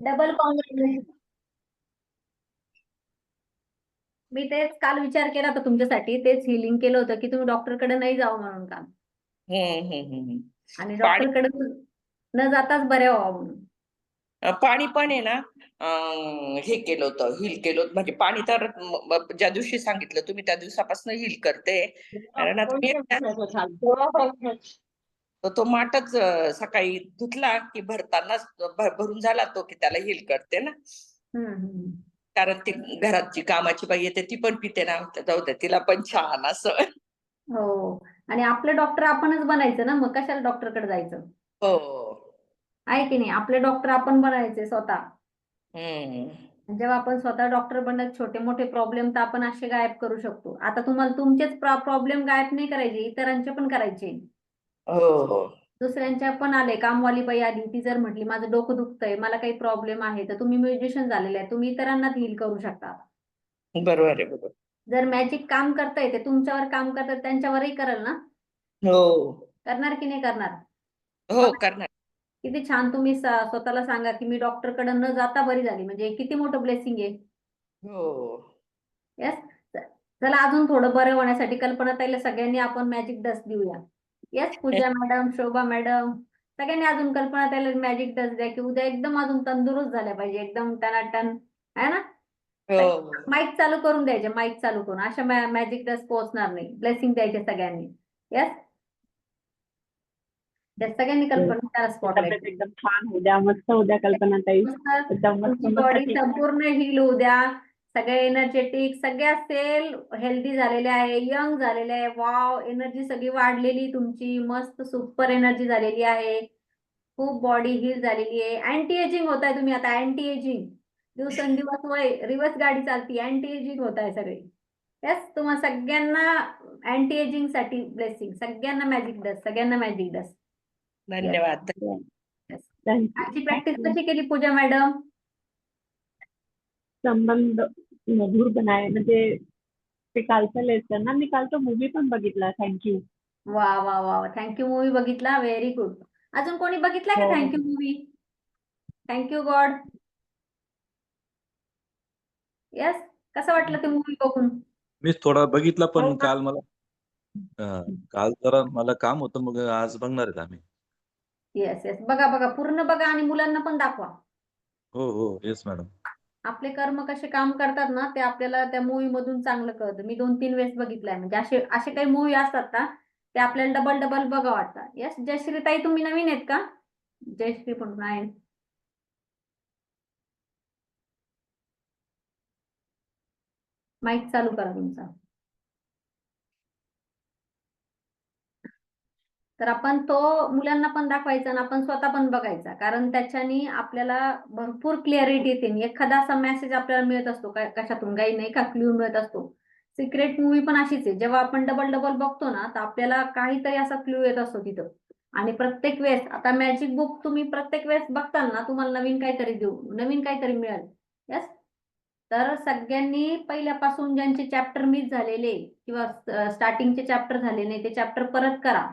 Double congratulation. मी तेच काल विचार केला होता तुमच्यासाठी, तेच हिलिंग केलं होतं की तुम्ही डॉक्टरकडे नाही जावं म्हणून काल. आणि पाणी डॉक्टरकडे न जाताच बरे व्हावं म्हणून. पाणी पण आहे ना. हे केलं होतं, हील केलं होतं. म्हणजे पाणी तर ज्या दिवशी सांगितलं तुम्ही त्या दिवसापासून हील करते. कारण आता मी आहे ना, तर तो माठच सकाळी धुतला की भरतानाच भरून झाला तो की त्याला हील करते ना. कारण ती घरात जी कामाची बाई येते ती पण पिते ना, तर जाऊ दे तिला पण छान असं. हो. आणि आपले डॉक्टर आपणच बनायचं ना, मग कशाला डॉक्टरकडे जायचं? हो. आहे की नाही? आपले डॉक्टर आपण बनायचे स्वतः. हम्म. जेव्हा आपण स्वतः डॉक्टर बनत छोटे मोठे प्रॉब्लेम तर आपण असे गायब करू शकतो. आता तुम्हाला तुमचेच प्रॉब्लेम गायब नाही करायचे, इतरांचे पण करायचे. हो हो. दुसऱ्यांच्या पण आले, कामवाली बाई आली, ती जर म्हटली माझं डोकं दुखतंय, मला काही प्रॉब्लेम आहे, तर तुम्ही म्युजिशियन झालेले आहे, तुम्ही इतरांना हील करू शकता. बरोबर आहे, बरोबर. जर मॅजिक काम करताय ते तुमच्यावर काम करतात, त्यांच्यावरही करेल ना? हो करणार की नाही करणार? हो, बघा करणार. किती छान तुम्ही स्वतःला सांगा की मी डॉक्टरकडे न जाता बरी झाली, म्हणजे हे किती मोठं ब्लेसिंग आहे. हो. येस. चला अजून थोडं बरं होण्यासाठी कल्पनाताईला सगळ्यांनी आपण मॅजिक डस्ट देऊया. येस, पूजा मॅडम, शोभा मॅडम, सगळ्यांनी अजून कल्पनाताईला मॅजिक डस्ट द्या की उद्या एकदम अजून तंदुरुस्त झाल्या पाहिजे, एकदम टनाटन, आहे ना? हो. माईक चालू करून द्यायचे, माईक चालू करून, अशा मॅजिक डस्ट पोहोचणार नाही. ब्लेसिंग द्यायचे सगळ्यांनी. येस. सगळ्यांनी कल्पना स्पॉटलाइट. तब्येत एकदम छान होऊ द्या, मस्त होऊ द्या कल्पना ताई. एकदम मस्त तुमची मस्त बॉडी ठीक ठाक. संपूर्ण हील होऊ द्या. सगळे एनर्जेटिक, सगळ्या सेल हेल्दी झालेल्या आहे, यंग झालेल्या आहे. वाव, एनर्जी सगळी वाढलेली तुमची, मस्त सुपर एनर्जी झालेली आहे. खूप बॉडी हील झालेली आहे. अँटी एजिंग होत आहे तुम्ही आता, अँटी एजिंग. दिवसेंदिवस वय रिवर्स गाडी चालती, अँटी एजिंग होत आहे सगळे. येस, तुम्हाला सगळ्यांना अँटी एजिंग साठी ब्लेसिंग, सगळ्यांना मॅजिक डस्ट, सगळ्यांना मॅजिक डस्ट. धन्यवाद. आजची प्रॅक्टिस कशी केली पूजा मॅडम? संबंध मधुर बनाय म्हणजे ते कालचं लेसन ना, मी काल तो मूवी पण बघितला. थँक्यू. वा वा वा, थँक्यू मूवी बघितला, व्हेरी गुड. अजून कोणी बघितला का हो thank you movie? Thank you God. Yes. कसं वाटलं ते मूवी बघून? मी थोडा बघितला हो पण का? काल मला काल जरा मला काम होतं, मग आज बघणार आहेत आम्ही. येस येस, बघा बघा, पूर्ण बघा आणि मुलांना पण दाखवा. हो हो, येस मॅडम. आपले कर्म कसे काम करतात ना, ते आपल्याला त्या मूवी मधून चांगलं कळतं. मी 2-3 वेळेस बघितलंय, म्हणजे असे असे काही मूवी असतात ना, ते आपल्याला डबल डबल बघा वाटतात. येस. जयश्री ताई, तुम्ही नवीन आहेत का? जयश्री पण आहे. माईक चालू करा तुमचा. तर आपण तो मुलांना पण दाखवायचा आणि आपण स्वतः पण बघायचा, कारण त्याच्यानी आपल्याला भरपूर क्लिअरिटी येते. एखादा असा मेसेज आपल्याला मिळत असतो कशातून काही नाही का, क्ल्यू मिळत असतो. सिक्रेट मूवी पण अशीच आहे, जेव्हा आपण डबल डबल बघतो ना, तर आपल्याला काहीतरी असा क्ल्यू येत असतो तिथं. आणि प्रत्येक वेळेस आता मॅजिक बुक तुम्ही प्रत्येक वेळेस बघताल ना, तुम्हाला नवीन काहीतरी देऊ, नवीन काहीतरी मिळेल. यस. तर सगळ्यांनी पहिल्यापासून ज्यांचे चॅप्टर मिस झालेले किंवा स्टार्टिंगचे चॅप्टर झाले नाही, ते चॅप्टर परत करा.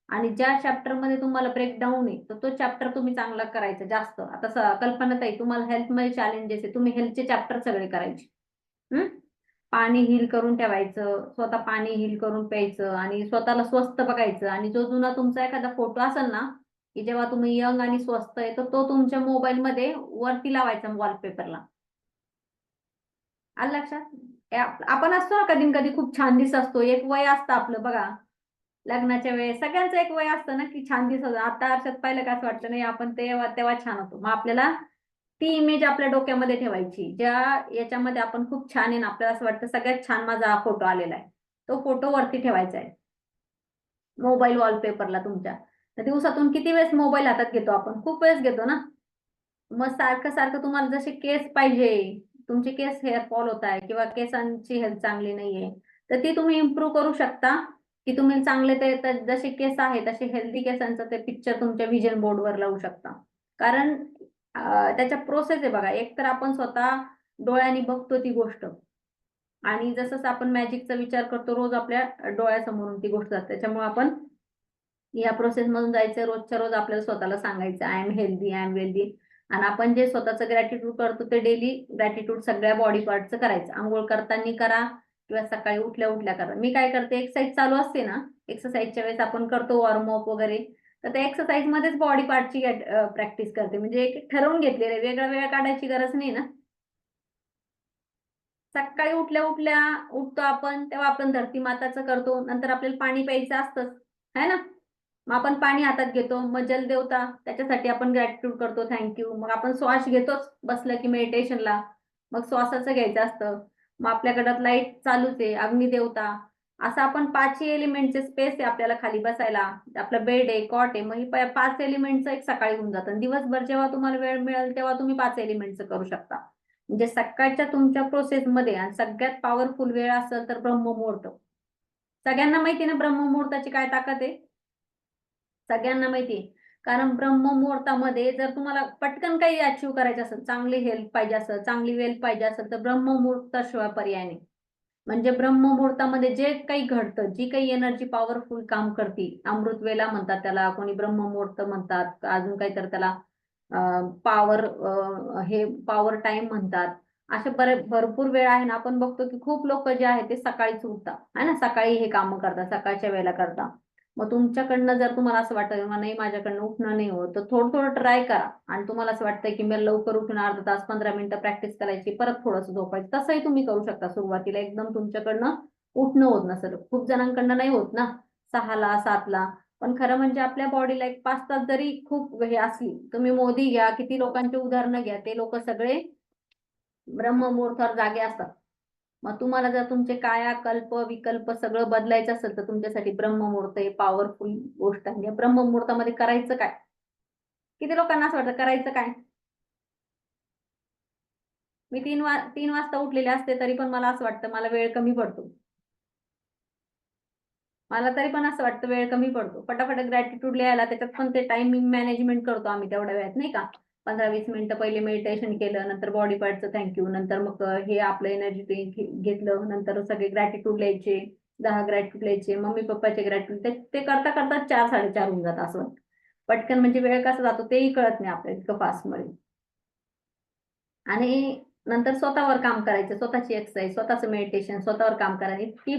आणि ज्या चॅप्टर मध्ये तुम्हाला ब्रेकडाऊन आहे, तर तो चॅप्टर तुम्ही चांगला करायचा जास्त. आता कल्पनाताई, तुम्हाला हेल्थ मध्ये चॅलेंजेस आहे, तुम्ही हेल्थचे चॅप्टर सगळे करायचे. पाणी हील करून ठेवायचं, स्वतः पाणी हील करून प्यायचं आणि स्वतःला स्वस्त बघायचं. आणि जो जुना तुमचा एखादा फोटो असेल ना, की जेव्हा तुम्ही यंग आणि स्वस्त आहे, तर तो तुमच्या मोबाईल मध्ये वरती लावायचा वॉलपेपरला. आलं लक्षात? आपण असतो ना कधी कधी खूप छान दिसत असतो, एक वय असतं आपलं बघा, लग्नाच्या वेळेस सगळ्यांचं एक वय असतं ना की छान दिसत. आता आरशात पाहिलं का असं वाटतं नाही आपण तेव्हा तेव्हा छान होतो. मग आपल्याला ती इमेज आपल्या डोक्यामध्ये ठेवायची, ज्या याच्यामध्ये आपण खूप छान आहे ना, आपल्याला असं वाटतं सगळ्यात छान माझा हा फोटो आलेला आहे, तो फोटो वरती ठेवायचा आहे मोबाईल वॉलपेपरला तुमच्या. तर दिवसातून किती वेळेस मोबाईल हातात घेतो आपण? खूप वेळेस घेतो ना. मग सारखं सारखं तुम्हाला जसे केस पाहिजे, तुमचे केस हेअर फॉल होत आहे किंवा केसांची हेल्थ चांगली नाहीये, तर ती तुम्ही इम्प्रूव्ह करू शकता की तुम्ही चांगले ते जसे केस आहे तसे हेल्दी केसांचं ते पिक्चर तुमच्या व्हिजन बोर्डवर लावू शकता. कारण त्याच्या प्रोसेस आहे बघा. एक तर आपण स्वतः डोळ्यांनी बघतो ती गोष्ट, आणि जसं आपण मॅजिकचा विचार करतो रोज आपल्या डोळ्यासमोरून ती गोष्ट जाते. त्याच्यामुळे आपण या प्रोसेस मधून जायचं, रोजच्या रोज आपल्याला स्वतःला सांगायचं I am healthy, I am wealthy. आणि आपण जे स्वतःचं ग्रॅटिट्यूड करतो ते डेली ग्रॅटिट्यूड सगळ्या बॉडी पार्टचं करायचं. आंघोळ करताना करा किंवा सकाळी उठल्या उठल्या करा. मी काय करते, एक्सरसाइज चालू असते ना, एक्सरसाइजच्या वेळेस आपण करतो वॉर्मअप वगैरे, तर त्या एक्सरसाइज मध्येच बॉडी पार्टची प्रॅक्टिस करते. म्हणजे एक ठरवून घेतलेलं वेगळा वेळ काढायची गरज नाही ना. सकाळी उठल्या उठल्या उठतो आपण, तेव्हा आपण धरती माताचं करतो. नंतर आपल्याला पाणी प्यायचं असतंच, है ना. मग आपण पाणी हातात घेतो, मग जलदेवता, त्याच्यासाठी आपण ग्रॅटिट्यूड करतो, थँक्यू. मग आपण श्वास घेतोच बसलं की मेडिटेशनला, मग श्वासाचं घ्यायचं असतं. मग आपल्याकडं लाईट चालूच आहे, अग्निदेवता. असं आपण 5ही एलिमेंटचे स्पेस आहे आपल्याला खाली बसायला. आपलं बेड आहे, कॉट आहे. मग ही 5 एलिमेंटचं एक सकाळी होऊन जातं. दिवसभर जेव्हा तुम्हाला वेळ मिळेल तेव्हा तुम्ही 5 एलिमेंटचं करू शकता. म्हणजे सकाळच्या तुमच्या प्रोसेसमध्ये आणि सगळ्यात पॉवरफुल वेळ असेल तर ब्रह्ममुहूर्त. सगळ्यांना माहिती ना ब्रह्ममुहूर्ताची काय ताकद आहे? सगळ्यांना माहिती. कारण ब्रह्ममुहूर्तामध्ये जर तुम्हाला पटकन काही अचीव्ह करायचं असेल, चांगली हेल्थ पाहिजे असेल, चांगली वेल्थ पाहिजे असेल, तर ब्रह्ममुहूर्ताशिवाय पर्याय नाही. म्हणजे ब्रह्ममुहूर्तामध्ये जे काही घडतं, जी काही एनर्जी पॉवरफुल काम करते, अमृत वेला म्हणतात त्याला, कोणी ब्रह्ममुहूर्त म्हणतात, अजून काहीतरी त्याला पॉवर हे पॉवर टाइम म्हणतात. असे भरपूर वेळ आहे ना. आपण बघतो की खूप लोक जे आहेत ते सकाळीच उठतात, है ना, सकाळी हे काम करतात, सकाळच्या वेळेला करतात. मग तुमच्याकडनं जर तुम्हाला असं वाटतं नाही माझ्याकडनं उठणं नाही होत, तर थोडं थोडं ट्राय करा. आणि तुम्हाला असं वाटतंय की मी लवकर उठून अर्धा तास 15 मिनिटं प्रॅक्टिस करायची, परत थोडंसं झोपायचं, तसंही तुम्ही करू शकता. सुरुवातीला एकदम तुमच्याकडनं उठणं होत नसेल, खूप जणांकडनं नाही होत ना 6ला 7ला, पण खरं म्हणजे आपल्या बॉडीला एक 5 तास जरी खूप हे असली, तुम्ही मोदी घ्या, किती लोकांची उदाहरणं घ्या, ते लोक सगळे ब्रह्ममुहूर्तावर जागे असतात. मग तुम्हाला जर तुमचे कायाकल्प विकल्प सगळं बदलायचं असेल तर तुमच्यासाठी ब्रह्ममुहूर्त हे पॉवरफुल गोष्ट आहे. ब्रह्ममुहूर्तामध्ये करायचं काय? किती लोकांना असं वाटतं करायचं काय? मी 3 वाजता उठलेले असते तरी पण मला असं वाटतं मला वेळ कमी पडतो. मला तरी पण असं वाटतं वेळ कमी पडतो. फटाफट ग्रॅटिट्यूड लिहायला त्याच्यात पण ते टायमिंग मॅनेजमेंट करतो आम्ही तेवढ्या वेळात, नाही का. 15-20 मिनिटं पहिले मेडिटेशन केलं, नंतर बॉडी पार्टचं थँक्यू, नंतर मग हे आपलं एनर्जी ड्रिंक घेतलं, नंतर सगळे ग्रॅटिट्यूड लिहायचे, 10 ग्रॅटिट्यूड लिहायचे, मम्मी पप्पाचे ग्रॅटिट्यूड, ते करता करता 4-4:30 होऊन जातं असं. पटकन म्हणजे वेळ कसा जातो तेही कळत नाही आपल्याला इतकं फास्टमध्ये. आणि नंतर स्वतःवर काम करायचं, स्वतःची एक्सरसाइज, स्वतःचं मेडिटेशन, स्वतःवर काम करायचं. इतकी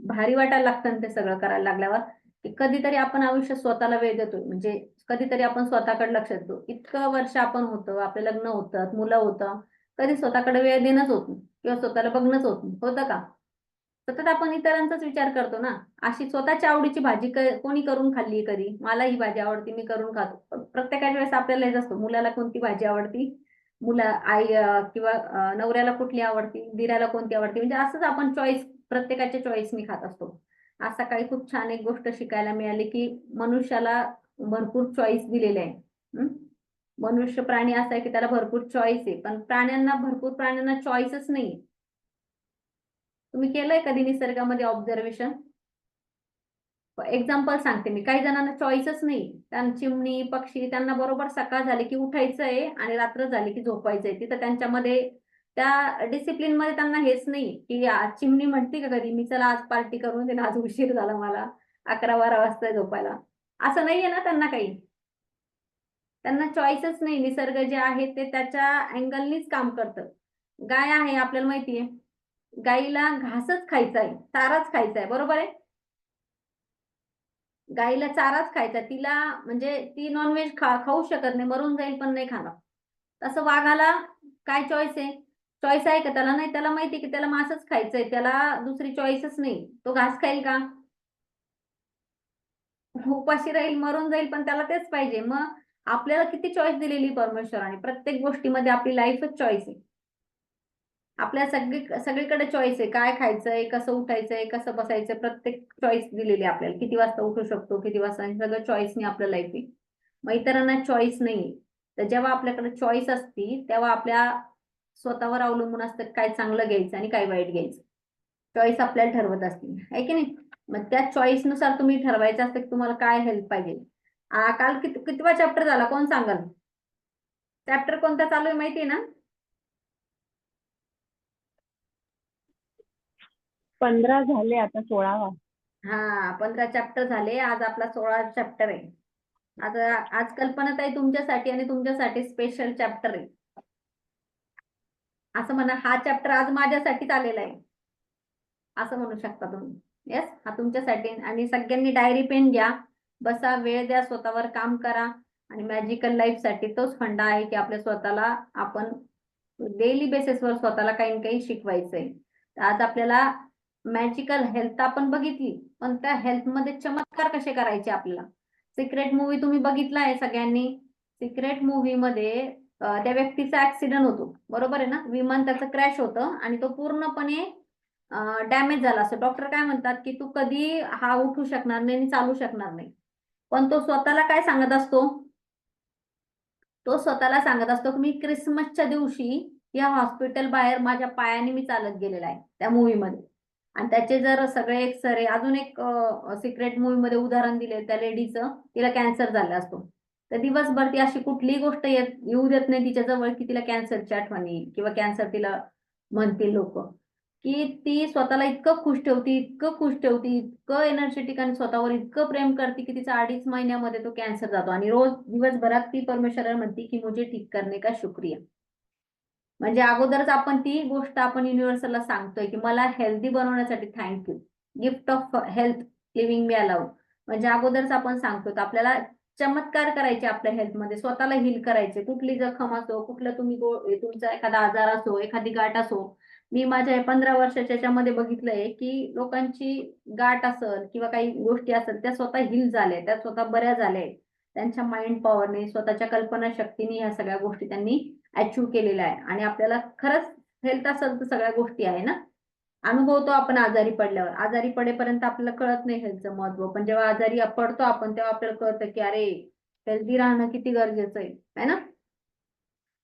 भारी वाटायला लागतं ना ते सगळं करायला लागल्यावर, की कधीतरी आपण आयुष्यात स्वतःला वेळ देतो. म्हणजे कधीतरी आपण स्वतःकडे लक्ष देतो. इतकं वर्ष आपण होतं, आपले लग्न होतं, मुलं होतं, कधी स्वतःकडे वेळ देणंच होत नाही किंवा स्वतःला बघणंच होत नाही, होतं का? सतत आपण इतरांचाच विचार करतो ना. अशी स्वतःच्या आवडीची भाजी कोणी करून खाल्ली कधी? मला ही भाजी आवडती, मी करून खातो. प्रत्येकाच्या वेळेस आपल्याला हेच असतं, मुलाला कोणती भाजी आवडती, आई किंवा नवऱ्याला कुठली आवडती, दिराला कोणती आवडती, म्हणजे असंच आपण चॉईस प्रत्येकाच्या चॉईसनी खात असतो. आज सकाळी खूप छान एक गोष्ट शिकायला मिळाली की मनुष्याला भरपूर चॉईस दिलेले आहे. मनुष्य प्राणी असा आहे की त्याला भरपूर चॉईस आहे, पण भरपूर प्राण्यांना चॉईसच नाही. तुम्ही केलंय कधी निसर्गामध्ये ऑब्झर्वेशन? एक्झाम्पल सांगते मी. काही जणांना चॉईसच नाही. चिमणी, पक्षी त्यांना बरोबर सकाळ झाली की उठायचंय आणि रात्र झाली की झोपायचंय. तिथं त्यांच्यामध्ये त्या डिसिप्लिनमध्ये त्यांना हेच नाही की चिमणी म्हणते का कधी मी चला आज पार्टी करून देईन, आज उशीर झाला मला 11-12 वाजता झोपायला. असं नाहीये ना त्यांना काही. त्यांना चॉईसच नाही. निसर्ग जे आहे ते त्याच्या अँगलनीच काम करतं. गाय आहे आपल्याला माहितीये. गाईला घासच खायचा आहे, चाराच खायचा आहे, बरोबर आहे. गाईला चाराच खायचा, तिला म्हणजे ती नॉनव्हेज खाऊ शकत नाही, मरून जाईल पण नाही खाणार. तसं वाघाला काय चॉईस आहे? चॉईस आहे का त्याला? नाही. त्याला माहिती की त्याला मांसच खायचंय, त्याला दुसरी चॉईसच नाही. तो घास खाईल का? उपाशी राहील, मरून जाईल, पण त्याला तेच पाहिजे. मग आपल्याला किती चॉईस दिलेली परमेश्वराने. प्रत्येक गोष्टीमध्ये आपली लाईफच चॉईस आहे. आपल्या सगळीकडे चॉईस आहे. काय खायचंय, कसं उठायचंय, कसं बसायचं, प्रत्येक चॉईस दिलेली आहे आपल्याला. किती वाजता उठू शकतो, किती वाजता, सगळं चॉईसने आपलं लाईफ आहे. मग इतरांना चॉईस नाही. तर जेव्हा आपल्याकडे चॉईस असती तेव्हा आपल्या स्वतःवर अवलंबून असतं काय चांगलं घ्यायचं आणि काय वाईट घ्यायचं. चॉईस आपल्याला ठरवत असते, आहे की नाही. मग त्या चॉईसनुसार तुम्ही ठरवायचं असतं की तुम्हाला काय हेल्प पाहिजे. काल कितवा चॅप्टर झाला कोण सांगाल? चॅप्टर कोणता चालू आहे माहिती आहे ना? 15 झाले, आता 16वा. हा, 15 चॅप्टर झाले. आज आपला 16 चॅप्टर आहे. आता आज कल्पनाताई तुमच्यासाठी आणि तुमच्यासाठी स्पेशल चॅप्टर आहे. असं म्हणा, हा चॅप्टर आज माझ्यासाठीच आलेला आहे असं म्हणू शकता तुम्ही. येस, हा तुमच्यासाठी. आणि सगळ्यांनी डायरी पेन घ्या, बसा, वेळ द्या, स्वतःवर काम करा. आणि मॅजिकल लाईफ साठी तोच फंडा आहे की आपल्या स्वतःला आपण डेली बेसिसवर स्वतःला काही ना काही शिकवायचंय. तर आज आपल्याला मॅजिकल हेल्थ आपण बघितली, पण त्या हेल्थ मध्ये चमत्कार कसे करायचे आपल्याला. सिक्रेट मूवी तुम्ही बघितला आहे सगळ्यांनी. सिक्रेट मूवी मध्ये त्या व्यक्तीचा ऍक्सिडेंट होतो, बरोबर आहे ना. विमान त्याचं क्रॅश होतं आणि तो पूर्णपणे डॅमेज झाला असतो. डॉक्टर काय म्हणतात की तू कधी हा उठू शकणार नाही आणि चालू शकणार नाही. पण तो स्वतःला काय सांगत असतो, तो स्वतःला सांगत असतो की मी क्रिसमसच्या दिवशी या हॉस्पिटल बाहेर माझ्या पायाने मी चालत गेलेला आहे त्या मूवीमध्ये. आणि त्याचे जर सगळे एक्सरे, अजून एक सिक्रेट मूवी मध्ये उदाहरण दिले त्या लेडीचं, तिला कॅन्सर झाला असतो. तर दिवसभर ती अशी कुठलीही गोष्ट येऊ देत नाही तिच्या जवळ की तिला कॅन्सरची आठवण येईल किंवा कॅन्सर तिला म्हणतील लोक. की ती स्वतःला इतकं खुश ठेवती, इतकं खुश ठेवती, इतकं एनर्जेटिक आणि स्वतःवर इतकं प्रेम करते की तिचा 2.5 महिन्यामध्ये तो कॅन्सर जातो. आणि रोज दिवसभरात ती परमेश्वराला म्हणते की मुझे ठीक करने का शुक्रिया. म्हणजे अगोदरच आपण ती गोष्ट आपण युनिव्हर्सलला सांगतोय की मला हेल्दी बनवण्यासाठी thank you, gift of health living me allowed. म्हणजे अगोदरच आपण सांगतो की आपल्याला चमत्कार करायचे आपल्या हेल्थमध्ये, स्वतःला हील करायचे. कुठली जखम असो, कुठलं तुम्ही तुमचा एखादा आजार असो, एखादी गाठ असो. मी माझ्या 15 वर्षाच्या याच्यामध्ये बघितलंय की लोकांची गाठ असेल किंवा काही गोष्टी असेल त्या स्वतः हील झाल्या, त्या स्वतः बऱ्या झाल्या. त्यांच्या माइंड पॉवरने, स्वतःच्या कल्पना शक्तीने ह्या सगळ्या गोष्टी त्यांनी अचीव्ह केलेला आहे. आणि आपल्याला खरंच हेल्थ असेल तर सगळ्या गोष्टी आहे ना. अनुभवतो आपण आजारी पडल्यावर. आजारी पडेपर्यंत आपल्याला कळत नाही हेल्थचं महत्व, पण जेव्हा आजारी पडतो आपण तेव्हा आपल्याला कळतं की अरे हेल्दी राहणं किती गरजेचं आहे ना.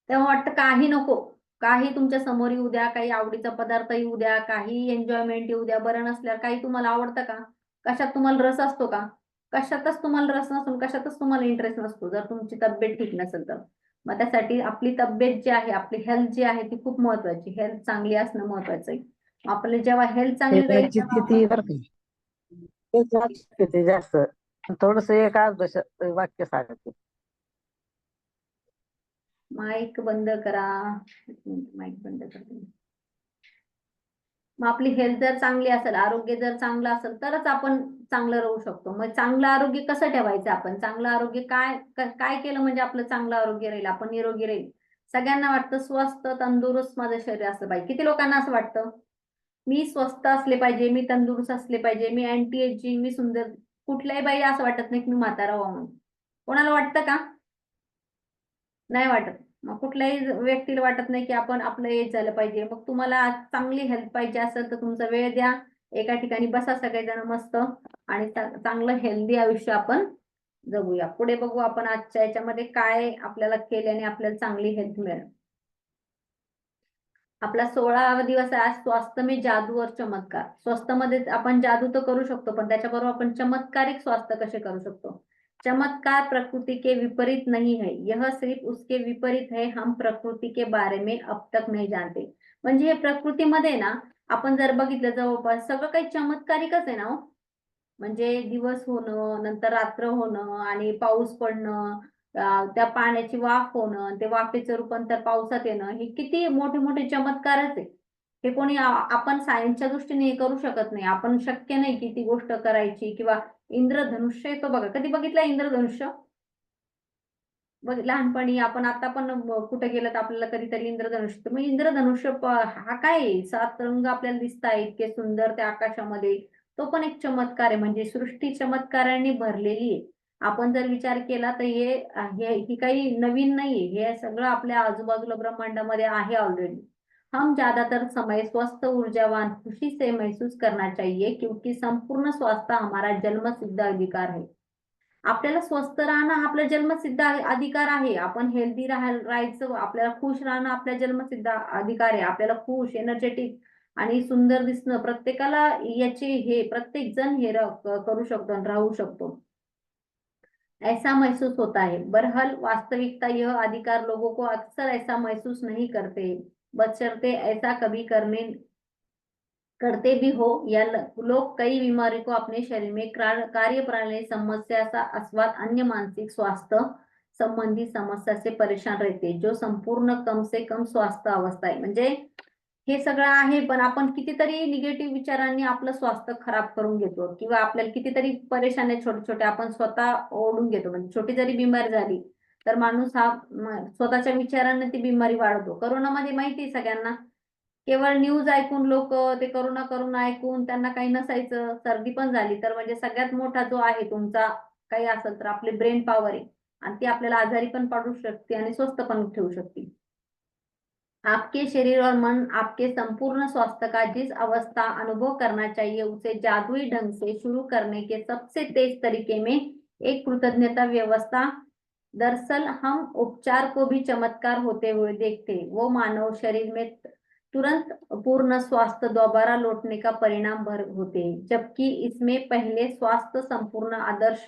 तेव्हा वाटतं काही नको, काही तुमच्या समोर येऊ द्या, काही आवडीचा पदार्थ येऊ द्या, काही एन्जॉयमेंट येऊ द्या. बरं नसल्यावर काही तुम्हाला आवडतं का? कशात तुम्हाला रस असतो का? कशातच तुम्हाला रस नसून कशातच तुम्हाला इंटरेस्ट नसतो जर तुमची तब्येत ठीक नसेल तर. मग त्यासाठी आपली तब्येत जी आहे, आपली हेल्थ जी आहे ती खूप महत्वाची. हेल्थ चांगली असणं महत्वाचं आहे. आपले जेव्हा हेल्थ चांगली राहील तेव्हा आपण किती बरं का. तेच वाटतं ते जास्त थोडस एक अर्ध वाक्य सांगते. माईक बंद करा. माईक बंद करते. मग आपली हेल्थ जर चांगली असेल, आरोग्य जर चांगलं असेल तरच आपण चांगलं राहू शकतो. मग चांगलं आरोग्य कसं ठेवायचं आपण? चांगलं आरोग्य काय काय केलं म्हणजे आपलं चांगलं आरोग्य राहील, आपण निरोगी राहील. सगळ्यांना वाटतं स्वस्थ तंदुरुस्त माझं शरीर असलं पाहिजे. किती लोकांना असं वाटतं मी स्वस्थ असले पाहिजे, मी तंदुरुस्त असले पाहिजे, मी अँटी एजिंग, मी सुंदर. कुठल्याही बाई असं वाटत नाही की मी म्हातारा व्हावं म्हणून. कोणाला वाटतं का? नाही वाटत. मग कुठल्याही व्यक्तीला वाटत नाही की आपण आपलं एज झालं पाहिजे. मग तुम्हाला आज चांगली हेल्थ पाहिजे असेल तर तुमचा वेळ द्या, एका ठिकाणी बसा सगळेजण मस्त आणि चांगलं हेल्दी आयुष्य आपण जगूया. पुढे बघू आपण आजच्या याच्यामध्ये काय आपल्याला केल्याने आपल्याला चांगली हेल्थ मिळेल. आपला 16वा दिवस आहे आज, स्वास्थ्य में जादू और चमत्कार. स्वास्थ्य मध्ये आपण जादू तर करू शकतो, पण त्याच्याबरोबर आपण चमत्कारिक स्वास्थ्य कसे करू शकतो. चमत्कार प्रकृति के विपरीत नहीं है, यह सिर्फ उसके विपरीत है. हम प्रकृति के बारे में अब तक नहीं जानते. म्हणजे हे प्रकृतीमध्ये ना आपण जर बघितलं जवळपास सगळं काही चमत्कारिकच आहे ना हो. म्हणजे दिवस होणं, नंतर रात्र होणं आणि पाऊस पडणं, त्या पाण्याची वाफ होणं, ते वाफेचं रूपांतर पावसात येणं, हे किती मोठे मोठे चमत्कारच आहे. हे कोणी आपण सायन्सच्या दृष्टीने हे करू शकत नाही. आपण शक्य नाही की ती गोष्ट करायची. किंवा इंद्रधनुष्य येतो बघा, कधी बघितलं इंद्रधनुष्य? बघ लहानपणी आपण आता पण कुठे गेलं तर आपल्याला कधीतरी इंद्रधनुष्य. तर मग इंद्रधनुष्य हा काय आहे? 7 रंग आपल्याला दिसत आहेत इतके सुंदर त्या आकाशामध्ये. तो पण एक चमत्कार आहे. म्हणजे सृष्टी चमत्कारांनी भरलेली आहे. आपण जर विचार केला तर ही काही नवीन नाहीये. हे सगळं आपल्या आजूबाजूला ब्रह्मांडामध्ये आहे ऑलरेडी. हम ज्यादातर समय स्वस्थ ऊर्जावान खुशी से महसूस करना चाहिए क्योंकि संपूर्ण स्वास्थ्य हमारा जन्मसिद्ध अधिकार है. आपल्याला स्वस्थ राहणं हा आपला जन्मसिद्ध अधिकार आहे. आपण हेल्दी राहायचं, आपल्याला खुश राहणं आपल्या जन्मसिद्ध अधिकार आहे. आपल्याला खुश, एनर्जेटिक आणि सुंदर दिसणं प्रत्येकाला याचे हे प्रत्येक जण हे करू शकतो आणि राहू शकतो. ऐसा महसूस होता है. बहरहाल वास्तविकता यह अधिकार लोगों को अक्सर ऐसा महसूस नहीं करते, बशर्ते ऐसा कभी करते भी हो या लोग कई बीमारी को अपने शरीर में कार्य प्रणाली समस्या सा अस्वाद अन्य मानसिक स्वास्थ्य संबंधी समस्या से परेशान रहते, जो संपूर्ण कम से कम स्वास्थ्य अवस्था आहे. म्हणजे हे सगळं आहे, पण आपण कितीतरी निगेटिव्ह विचारांनी आपलं स्वास्थ्य खराब करून घेतो किंवा आपल्याला कितीतरी परेशानी छोटे छोटे आपण स्वतः ओढून घेतो. म्हणजे छोटी जरी बिमारी झाली तर माणूस हा स्वतःच्या विचारांनी ती बिमारी वाढवतो. करोनामध्ये माहिती आहे सगळ्यांना, केवळ न्यूज ऐकून लोक ते करोना ऐकून त्यांना काही नसायचं, सर्दी पण झाली तर म्हणजे सगळ्यात मोठा जो आहे तुमचा काही असेल तर आपले ब्रेन पॉवर आहे आणि ती आपल्याला आजारी पण पाडू शकते आणि स्वस्थ पण ठेवू शकते. आपके शरीर और मन आपके संपूर्ण स्वास्थ्य का जिस अवस्था अनुभव करना चाहिए उसे जादुई ढंग से शुरू करने के सबसे तेज तरीके में एक कृतज्ञता व्यवस्था. दरअसल हम उपचार को भी चमत्कार होते हुए देखते, वो मानव शरीर में तुरंत पूर्ण स्वास्थ्य दोबारा लौटने का परिणाम भर होते हैं, जबकि इसमें पहले स्वास्थ्य संपूर्ण आदर्श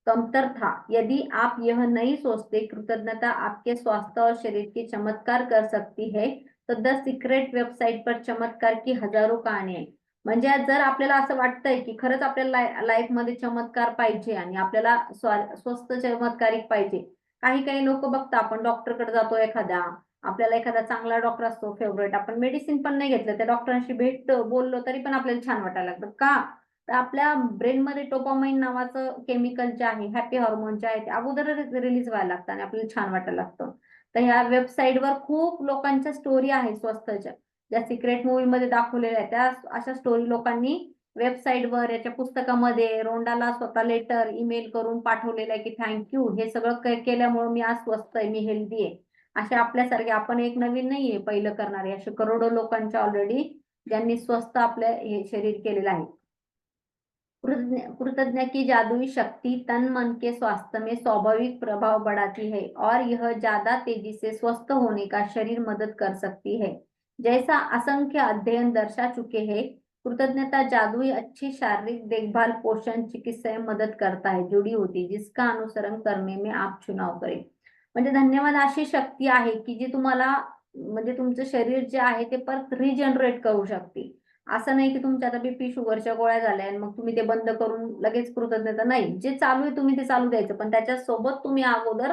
कमतर था. यदि आप यह नहीं सोचते कृतज्ञता आपके स्वास्थ्य और शरीर के चमत्कार कर सकती है, तर द सिक्रेट वेबसाईट पर चमत्कार की हजारो कहाणी आहे. म्हणजे जर आपल्याला असं वाटतंय की खरंच आपल्याला लाईफ मध्ये चमत्कार पाहिजे आणि आपल्याला स्वस्त चमत्कारिक पाहिजे, काही काही लोक बघता आपण डॉक्टरकडे जातो एखाद्या, आपल्याला एखादा चांगला डॉक्टर असतो फेवरेट, आपण मेडिसिन पण नाही घेतलं त्या डॉक्टरांशी भेटतो बोललो तरी पण आपल्याला छान वाटायला लागतं. का तर आपल्या ब्रेनमध्ये डोपामाइन नावाचं केमिकल जे आहे, हॅपी हार्मोन जे आहे ते अगोदर रिलीज व्हायला लागतं आणि आपल्याला छान वाटायला लागतं. तर ह्या वेबसाईटवर खूप लोकांच्या स्टोरी आहे स्वस्तच्या, ज्या सिक्रेट मूव्ही मध्ये दाखवलेल्या आहेत त्या अशा स्टोरी लोकांनी वेबसाईटवर याच्या पुस्तकामध्ये रोंडाला स्वतः लेटर ईमेल करून पाठवलेलं आहे की थँक्यू, हे सगळं केल्यामुळे मी आज स्वस्त आहे, मी हेल्दी आहे. अशा आपल्यासारखे, आपण एक नवीन नाहीये पहिलं करणारे, असे करोडो लोकांच्या ऑलरेडी ज्यांनी स्वस्त आपलं हे शरीर केलेलं आहे. कृतज्ञ की जादुई शक्ति तन मन के स्वास्थ्य में स्वाभाविक प्रभाव बढ़ाती है और यह ज्यादा तेजी से स्वस्थ होने का शरीर मदद कर सकती है. जैसा असंख्य अध्ययन दर्शा चुके हैं, कृतज्ञता जादुई अच्छी शारीरिक देखभाल पोषण चिकित्सा में मदद करता है जुड़ी होती, जिसका अनुसरण करने में आप चुनाव करें. म्हणजे धन्यवाद अशी शक्ती आहे की जी तुम्हाला म्हणजे तुमचं शरीर जे आहे ते परत रिजनरेट करू शकते. असं नाही की तुमच्या आता बीपी शुगरच्या गोळ्या झाल्या आणि मग तुम्ही ते बंद करून लगेच कृतज्ञता नाही, जे चालू आहे तुम्ही ते चालू द्यायचं, पण त्याच्या सोबत तुम्ही अगोदर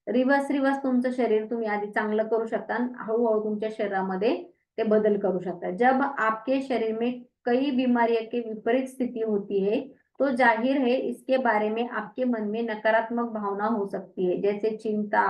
रिवर्स तुमचं शरीर तुम्ही आधी चांगलं करू शकता आणि हळूहळू तुमच्या शरीरामध्ये ते बदल करू शकता. जब आपके शरीर में कई बीमारियों की विपरीत स्थिति होती है तो जाहिर है इसके बारे में आपके मन में नकारात्मक भावना हो सकती है, जैसे चिंता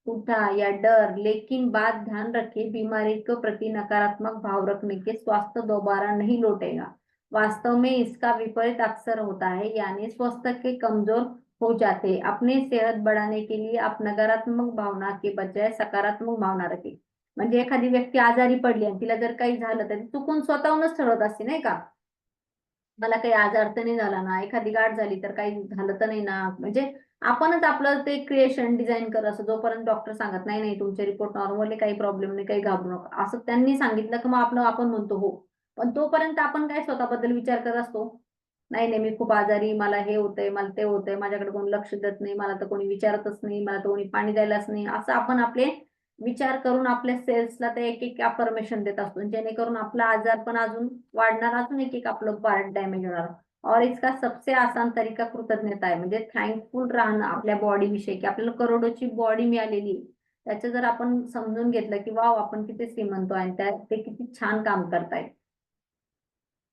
उठा या डर. लेकिन बात ध्यान रखें, बीमारी के प्रति नकारात्मक भाव रखने के स्वास्थ्य दोबारा नहीं लौटेगा. वास्तव में इसका विपरीत अक्सर होता है, यानी स्वास्थ्य के कमजोर हो जाते हैं. अपने सेहत बढ़ाने के लिए आप नकारात्मक भावना के बजाय सकारात्मक भावना रखें. म्हणजे एखादी व्यक्ती आजारी पडली आणि तिला जर काही झालं तर चुकून स्वतःहूनच ठरवत असते नाही का, मला काही आजार तर नाही झाला ना, एखादी गाठ झाली तर काही झालं तर नाही ना, म्हणजे आपणच आपलं ते क्रिएशन डिझाईन करत असतो. जोपर्यंत डॉक्टर सांगत नाही नाही तुमचे रिपोर्ट नॉर्मल आहे, काही प्रॉब्लेम नाही, काही घाबरू नका, असं त्यांनी सांगितलं की मग आपण म्हणतो हो, पण तोपर्यंत आपण काय स्वतःबद्दल विचार करत असतो, नाही नाही मी खूप आजारी, मला हे होतंय, मला ते होतंय, माझ्याकडे कोणी लक्ष देत नाही, मला तर कोणी विचारतच नाही, मला तर कोणी पाणी द्यायलाच नाही, असं आपण आपले विचार करून आपल्या सेल्सला ते एक एक अफर्मेशन देत असतो, जेणेकरून आपला आजार पण अजून वाढणार, अजून एक एक आपलं पार्ट डॅमेज होणार. और इसका सबसे आसान तरीका कृतज्ञता आहे. म्हणजे थँकफुल राहणं आपल्या बॉडी विषयी, की आपल्याला करोडोची बॉडी मिळालेली, त्याचं जर आपण समजून घेतलं की वाव आपण किती श्रीमंत आहे आणि ते किती छान काम करतायत.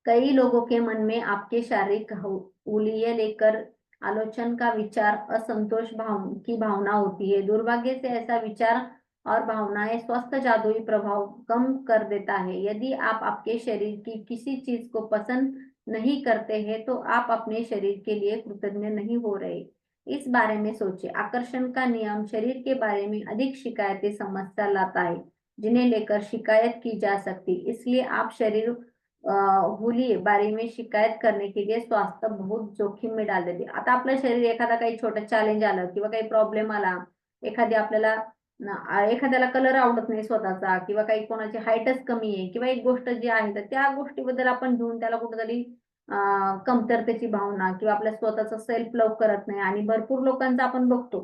कई लोगों के मन में आपके शारीरिक हुलिये लेकर आलोचना का विचार, असंतोष की भावना होती है. दुर्भाग्य से ऐसा विचार और भावनाएं स्वस्थ जादुई प्रभाव कम कर देता है. यदि आप आपके शरीर की किसी चीज को पसंद नहीं करते हैं तो आप अपने शरीर के लिए कृतज्ञ नहीं हो रहे. इस बारे में सोचिए. आकर्षण का नियम शरीर के बारे में अधिक शिकायतें समस्या लाता है, जिन्हें लेकर शिकायत की जा सकती. इसलिए आप शरीर हुलिये बारे में शिकायत करने के लिए स्वास्थ्य बहुत जोखिम में डाल देते. आता आपलं शरीर एखादा काही छोटं चॅलेंज आलं किंवा काही प्रॉब्लेम आला, एखादी आपल्याला एखाद्याला कलर आवडत नाही स्वतःचा किंवा काही कोणाची हाईटच कमी आहे किंवा एक गोष्ट जी आहे तर त्या गोष्टीबद्दल आपण घेऊन त्याला कुठेतरी कमतरतेची भावना किंवा आपल्या स्वतःचा सेल्फ लव्ह करत नाही. आणि भरपूर लोकांचा आपण बघतो,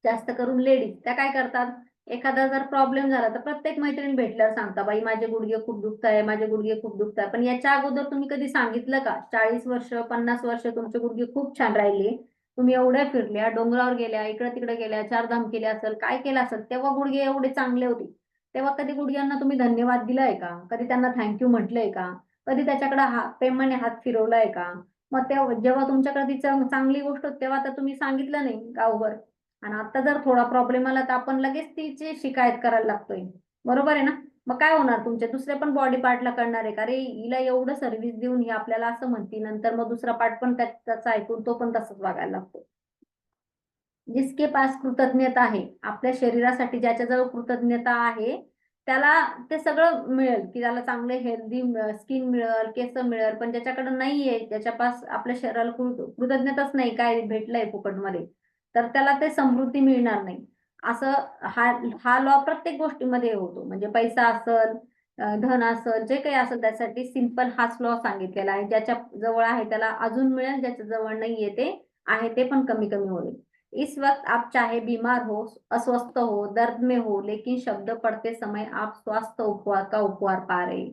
जास्त करून लेडीज त्या काय करतात, एखादा जर प्रॉब्लेम झाला तर प्रत्येक मैत्रीण भेटल्यावर सांगता, बाई माझे गुडघे खूप दुखताय, माझे गुडघे खूप दुखताय. पण याच्या अगोदर तुम्ही कधी सांगितलं का? 40 वर्ष 50 वर्ष तुमचे गुडघे खूप छान राहिले, तुम्ही एवढ्या फिरल्या, डोंगरावर गेल्या, इकडे तिकडे गेल्या, चारधाम केल्या असेल, काय केलं असेल, तेव्हा गुडघे एवढे चांगले होते. तेव्हा कधी गुडघ्यांना तुम्ही धन्यवाद दिलाय का? कधी त्यांना थँक्यू म्हटलंय का? कधी त्याच्याकडे प्रेमाने हात फिरवलाय का? मग तेव्हा जेव्हा तुमच्याकडे ती चांगली गोष्ट होती तेव्हा तर तुम्ही सांगितलं नाही गावभर. आणि आता जर थोडा प्रॉब्लेम आला तर आपण लगेच तिची शिकायत करायला लागतोय. बरोबर आहे ना? मग काय होणार, तुमचे दुसरे पण बॉडी पार्टला कळणार आहे का, अरे हिला एवढं सर्व्हिस देऊन ही आपल्याला असं म्हणती, नंतर मग दुसरा पार्ट पण त्याचा ऐकून तो पण तसंच वागायला लागतो. जिसके पास कृतज्ञता आहे, आपल्या शरीरासाठी ज्याच्याजवळ कृतज्ञता आहे त्याला ते सगळं मिळेल, की त्याला चांगले हेल्दी स्किन मिळेल, केस मिळेल. पण ज्याच्याकडे नाहीये, ज्याच्या पास आपल्या शरीराला कृतज्ञताच नाही, काय भेटलंय फुकटमध्ये, तर त्याला ते समृद्धी मिळणार नाही. असं हा हा लॉ प्रत्येक गोष्टीमध्ये होतो. म्हणजे पैसा असेल, धन असेल, जे काही असेल त्यासाठी सिंपल हाच लॉ सांगितलेला आहे. ज्याच्या जवळ आहे त्याला अजून मिळेल, ज्याच्या जवळ नाहीये ते आहे ते पण कमी कमी होईल. इस वक्त आप चाहे बीमार हो, अस्वस्थ हो, दर्द में हो, लेकिन शब्द पढ़ते समय आप स्वास्थ्य उपहार का उपहार पा रहे।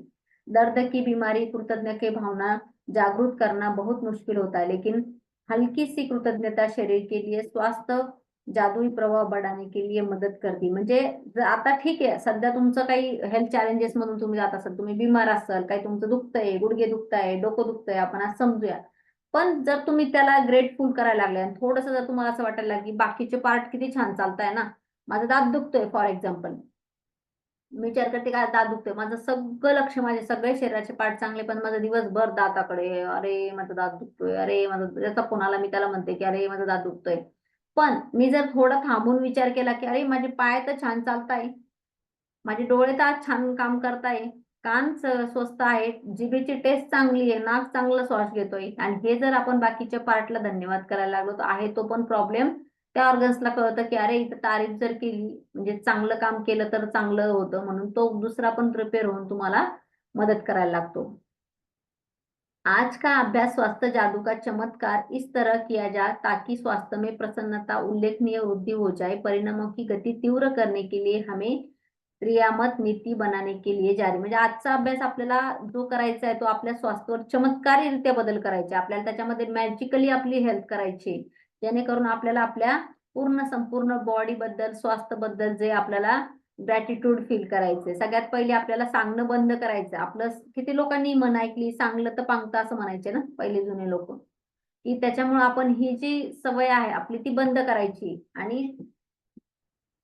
दर्द की बीमारी कृतज्ञ की भावना जागृत करना बहुत मुश्किल होता है, लेकिन हल्की सी कृतज्ञता शरीर के लिए स्वास्थ्य जादुई प्रवाह बढ़ाने के लिए मदत करते. म्हणजे आता ठीक आहे, सध्या तुमचं काही हेल्थ चॅलेंजेस मधून तुम्ही जात असाल, तुम्ही बिमार असाल, काही तुमचं दुखतंय, गुडघे दुखताय, डोकं दुखतंय, आपण आज समजूया. पण जर तुम्ही त्याला ग्रेटफुल करायला लागले आणि थोडंसं जर तुम्हाला असं वाटायला लागलं की बाकीचे पार्ट किती छान चालताय ना, माझा दात दुखतोय फॉर एक्झाम्पल, मी विचार करते काय दात दुखतोय, माझं सगळं लक्ष माझे सगळे शरीराचे पार्ट चांगले, पण माझं दिवसभर दाताकडे, अरे माझा दात दुखतोय, अरे माझा त्याचा फोन आला, मी त्याला म्हणते की अरे माझा दात दुखतोय. पण मी जर थोडं थांबून विचार केला की अरे माझे पाय तर छान चालताय, माझे डोळे तर आज छान काम करताय, कान स्वस्त आहेत, जिभेची टेस्ट चांगली आहे, नाक चांगला श्वास घेतोय, आणि हे जर आपण बाकीच्या पार्टला धन्यवाद करायला लागलो तर आहे तो पण प्रॉब्लेम त्या ऑर्गन्सला कळतं की अरे इथं तारीफ जर केली म्हणजे चांगलं काम केलं तर चांगलं होतं, म्हणून तो दुसरा पण प्रिपेअर होऊन तुम्हाला मदत करायला लागतो. आज का अभ्यास स्वास्थ्य जादू का चमत्कार इस तरह किया जाए ताकि स्वास्थ्य में प्रसन्नता उल्लेखनीय वृद्धि हो जाए। परिणामों की गति तीव्र करने के लिए हमें क्रियामत नीती बनाने के लिए जारी. म्हणजे आजचा अभ्यास आपल्याला जो करायचा आहे तो आपल्या स्वास्थ्यावर चमत्कारीरित्या बदल करायचे, आपल्याला त्याच्यामध्ये मॅजिकली आपली हेल्थ करायची, जेणेकरून आपल्याला आपल्या पूर्ण संपूर्ण बॉडी बद्दल, स्वास्थ्य बद्दल जे आपल्याला ग्रॅटिट्यूड फील करायचे. सगळ्यात पहिले आपल्याला सांगणं बंद करायचं. आपलं किती लोकांनी म्हण ऐकली, सांगलं तर पांगतं असं म्हणायचे ना पहिले जुने लोक, की त्याच्यामुळे आपण ही जी सवय आहे आपली ती बंद करायची. आणि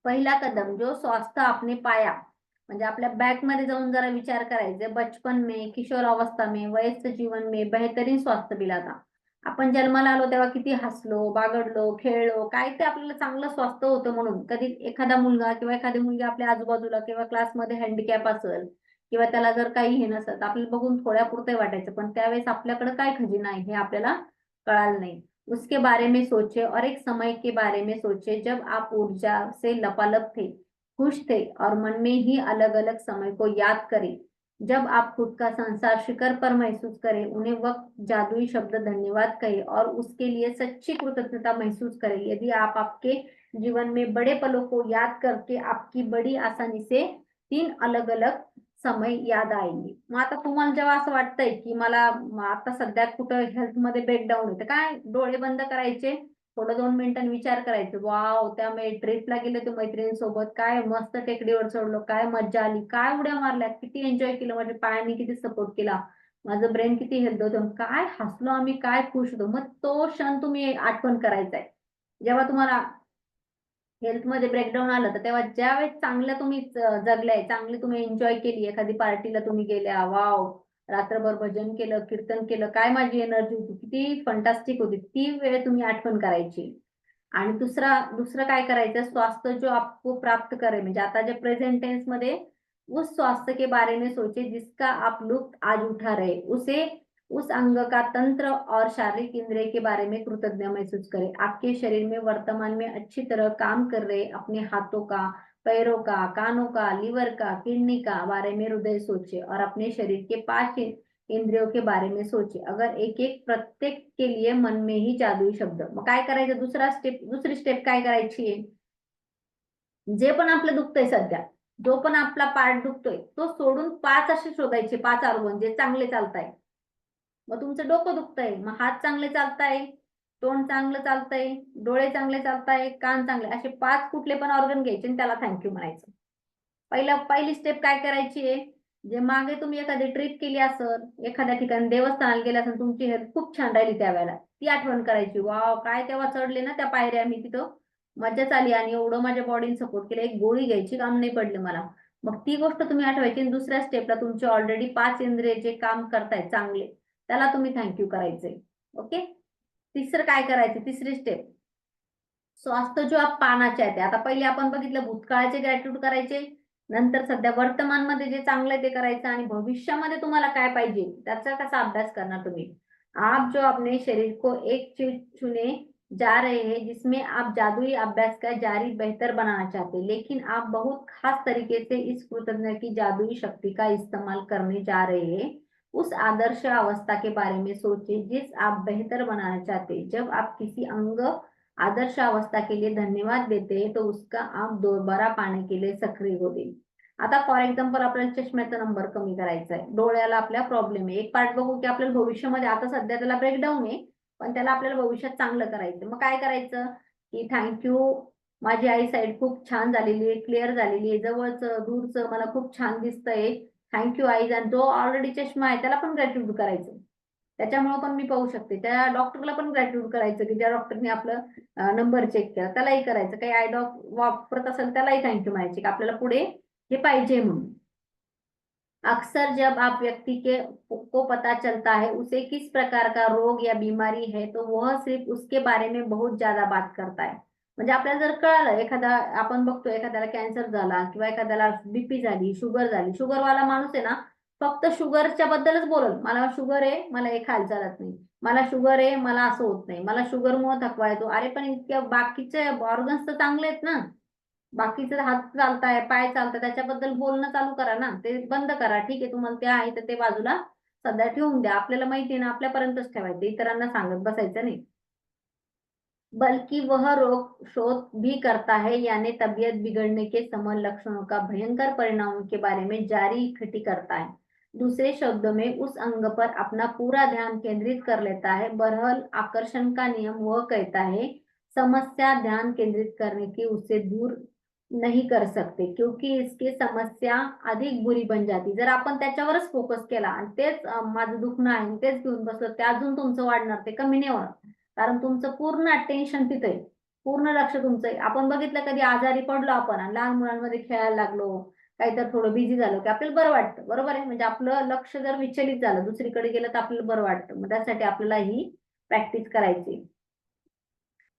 पहिला कदम जो स्वास्थ्य आपने पाया, म्हणजे आपल्या बॅक मध्ये जाऊन जरा विचार करायचे, बचपन में, किशोर अवस्था में, वयस्क जीवन में बेहतरीन स्वास्थ्य मिला था. आपण जन्माला आलो तेव्हा किती हसलो, बागडलो, खेळलो, काय ते आपल्याला चांगलं स्वास्थ्य होतं म्हणून. कधी एखादा मुलगा किंवा एखादी मुलगी आपल्या आजूबाजूला किंवा क्लासमध्ये हँडिकॅप असेल किंवा त्याला जर काही हे नसेल, आपल्याला बघून थोड्यापुरते वाटायचं, पण त्यावेळेस आपल्याकडे काय खजिना आहे हे आपल्याला कळालं नाही. उसके बारे में सोचे और एक समय के बारे में सोचे जब आप ऊर्जा से लबालब थे, खुश थे और मन में ही अलग अलग समय को याद करें. जब आप खुद का संसार शिखर पर महसूस करें, उन्हें वक्त जादुई शब्द धन्यवाद कहें और उसके लिए सच्ची कृतज्ञता महसूस करें. यदि आप आपके जीवन में बड़े पलों को याद करके आपकी बड़ी आसानी से 3 अलग अलग समय याद आएंगे. मग आता तुम्हाला जेव्हा असं वाटतंय की मला आता सध्या कुठं हेल्थ मध्ये ब्रेकडाऊन येतं, काय डोळे बंद करायचे, थोडं 2 मिनिटांनी विचार करायचे, वाव त्यामुळे ट्रिपला गेले होते मैत्रिणींसोबत, काय मस्त टेकडीवर चढलो, काय मज्जा आली, काय उड्या मारल्या, किती एन्जॉय केलं, माझ्या पायाने किती सपोर्ट केला, माझं ब्रेन किती हेल्थ होतं, काय हसलो आम्ही, काय खुश होतो. मग तो क्षण तुम्ही आठवण करायचा आहे. जेव्हा तुम्हाला हेल्थ मध्ये ब्रेकडाऊन आलं तर तेव्हा ज्यावेळेस चांगलं तुम्ही जगलाय, चांगली तुम्ही एन्जॉय केली, एखादी पार्टीला तुम्ही गेल्या, वाव रात्रभर भजन केलं, कीर्तन केलं, काय माझी एनर्जी होती, किती फंटास्टिक होती, ती वेळ तुम्ही आठवण करायची. आणि दुसरं काय करायचं, स्वास्थ्य जो आपको प्राप्त करे, म्हणजे आता जे प्रेझेंट टेन्स मध्ये उस स्वास्थ्य के बारे में सोचे जिसका आप लुत्फ आज उठा रहे, उस अंग का तंत्र और शारीरिक इंद्रिय के बारे में कृतज्ञ महसूस करें. आपके शरीर में वर्तमान में अच्छी तरह काम कर रहे अपने हाथों का, पैरों का, कानों का, लीवर का, किडनी का बारे में हृदय सोचे और अपने शरीर के 5 इंद्रियों के बारे में सोचे. अगर एक एक प्रत्येक के लिए मन में ही जादुई शब्द. मग काय करायचं, दुसरी स्टेप काय करायची आहे, जे पण आपलं दुखतंय सध्या, जो पण आपला पार्ट दुखतोय तो सोडून 5 असे शोधायचे, 5 ऑर्गन जे चांगले चालताय. मग तुमचं डोकं दुखतंय, मग हात चांगले चालताय, तोंड चांगलं चालतंय, डोळे चांगले चालताय, कान चांगले, असे 5 कुठले पण ऑर्गन घ्यायचे आणि त्याला थँक्यू म्हणायचं. पहिली स्टेप काय करायची आहे, जे मागे तुम्ही एखादी ट्रिप केली असेल, एखाद्या ठिकाणी देवस्थानाला गेले असेल, तुमची हेल्थ खूप छान राहिली त्यावेळेला, ती आठवण करायची. वाव, काय तेव्हा चढले ना त्या पायऱ्या मी, तिथं मजाच आली आणि एवढं माझ्या बॉडीने सपोर्ट केलं, एक गोळी घ्यायची काम नाही पडले मला. मग ती गोष्ट तुम्ही आठवायची आणि दुसऱ्या स्टेपला तुमचे ऑलरेडी 5 इंद्रिय जे काम करतायत चांगले, त्याला तुम्ही थँक्यू करायचंय. ओके. तिसरं काय करायचं, तिसरी स्टेप, स्वास्थ्य जो पानाचे आहे ते. आता पहिले आपण बघितलं भूतकाळाचे ग्रॅटिट्यूड करायचे, नंतर सध्या वर्तमानमध्ये जे चांगलं आहे ते करायचं, आणि भविष्यामध्ये तुम्हाला काय पाहिजे त्याचा कसा अभ्यास करणार तुम्ही. आप जो अपने शरीर को एक चीज चुने जा रहे हैं जिसमें आप जादुई अभ्यास का जारी बेहतर बनाना चाहते हैं, लेकिन आप बहुत खास तरीके से इस कृतज्ञ की जादुई शक्ति का इस्तेमाल करने जा रहे हैं। उस आदर्श अवस्था के बारे में सोचिए जिस आप बेहतर बनाना चाहते हैं। जब आप किसी अंग आदर्श अवस्था के लिए धन्यवाद देते हैं तो उसका आप दोबारा पाने के लिए सक्रिय होते. आता फॉर एक्झाम्पल आपल्याला चष्म्याचा नंबर कमी करायचा आहे, डोळ्याला आपल्या प्रॉब्लेम आहे, एक पार्ट बघू की आपल्याला भविष्यामध्ये, आता सध्या त्याला ब्रेकडाऊन आहे पण त्याला आपल्याला भविष्यात चांगलं करायचं. मग काय करायचं की थँक्यू, माझी आई साईड खूप छान झालेली आहे, क्लिअर झालेली आहे, जवळचं दूरचं मला खूप छान दिसतंय, थँक्यू आई. आणि जो ऑलरेडी चष्मा आहे त्याला पण ग्रॅटिट्यूड करायचं, त्याच्यामुळे पण मी पाहू शकते. त्या डॉक्टरला पण ग्रॅटिट्यूड करायचं की ज्या डॉक्टरने आपलं नंबर चेक केला, त्यालाही करायचं. काही आय डॉक वापरत असेल त्यालाही थँक्यू म्हणायचे की आपल्याला पुढे हे पाहिजे म्हणून. अक्सर जब आप व्यक्ति के को पता चलता है उसे किस प्रकार का रोग या बीमारी है तो वह सिर्फ उसके बारे में बहुत ज्यादा बात करता है. म्हणजे आपल्याला जर कळालं, एखादा आपण बघतो एखाद्याला कॅन्सर झाला किंवा एखाद्याला बीपी झाली, शुगर झाली, शुगरवाला माणूस आहे ना फक्त शुगरच्या बद्दलच बोलल, मला शुगर आहे, मला हे खायला चालत नाही, मला शुगर आहे, मला असं होत नाही, मला शुगरमुळे थकवा येतो. अरे पण इतक्या बाकीचे ऑर्गन्स तर चांगले आहेत ना, बाकीचे हात चालताय, पाय चालताय, त्याच्याबद्दल बोलणं चालू करा ना, ते बंद करा. ठीक आहे, तुम्हाला ते आहे तर ते बाजूला सध्या ठेवून द्या. आपल्याला माहिती आहे ना, आपल्यापर्यंतच ठेवायचं, इतरांना सांगत बसायचं नाही. बल्कि वह रोग शोध भी करता है, यानी तबीयत बिगड़ने के समूह लक्षणों का भयंकर परिणामों के बारे में जारी इकट्ठी करता है. दूसरे शब्दों में उस अंग पर अपना पूरा ध्यान केंद्रित कर लेता है. बहरहाल आकर्षण का नियम वह कहता है समस्या ध्यान केंद्रित करने की उससे दूर नहीं कर सकते, क्योंकि इसकी समस्या अधिक बुरी बन जाती. जर आपण त्याच्यावरच फोकस केला आणि तेच माझं दुखणं आहे तेच घेऊन बसलं, ते अजून तुमचं वाढणार, ते कमी नाही होणार. कारण तुमचं पूर्ण अटेन्शन तिथे आहे, पूर्ण लक्ष तुमचं आहे. आपण बघितलं कधी आजारी पडलो आपण आणि लहान मुलांमध्ये खेळायला लागलो, काहीतरी थोडं बिझी झालो की आपल्याला बरं वाटतं, बरोबर आहे. म्हणजे आपलं लक्ष जर विचलित झालं, दुसरीकडे गेलं तर आपल्याला बरं वाटतं. मग त्यासाठी आपल्याला ही प्रॅक्टिस करायची.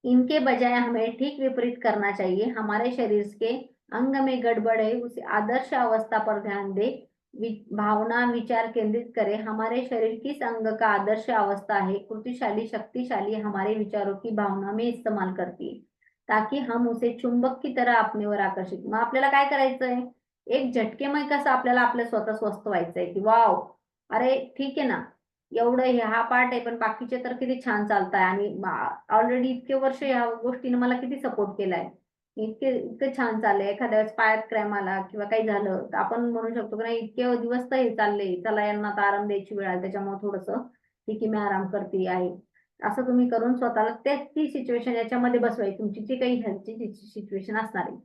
इनके बजाय हमें ठीक विपरीत करना चाहिए. हमारे शरीर के अंग में गड़बड़ है उसे आदर्श अवस्था पर ध्यान दे, भावना विचार केंद्रित करें. हमारे शरीर किस अंग का आदर्श अवस्था है, कृतिशाली शक्तिशाली हमारे विचारों की भावना में इस्तेमाल करती है, ताकि हम उसे चुंबक की तरह अपने वर आकर्षित. मग आपल्याला काय करायचंय, एक झटकेमय कसं आपल्याला आपलं स्वतः स्वस्थ व्हायचंय की वाव, अरे ठीक आहे ना, एवढं हे हा पार्ट आहे पण बाकीचे तर किती छान चालताय, आणि ऑलरेडी इतके वर्ष या गोष्टीने मला किती सपोर्ट केलाय, इतके इतकं छान चाललंय. एखाद्या वेळेस पायात क्रॅम आला किंवा काही झालं तर आपण म्हणू शकतो की नाही इतके दिवस तर हे चालले, चला यांना तर आराम द्यायची वेळ आली, त्याच्यामुळे थोडस ठीक आहे मी आराम करते आहे. असं तुम्ही करून स्वतःला ती सिच्युएशन याच्यामध्ये बसवायची, तुमची जी काही हेल्थची सिच्युएशन असणार आहे.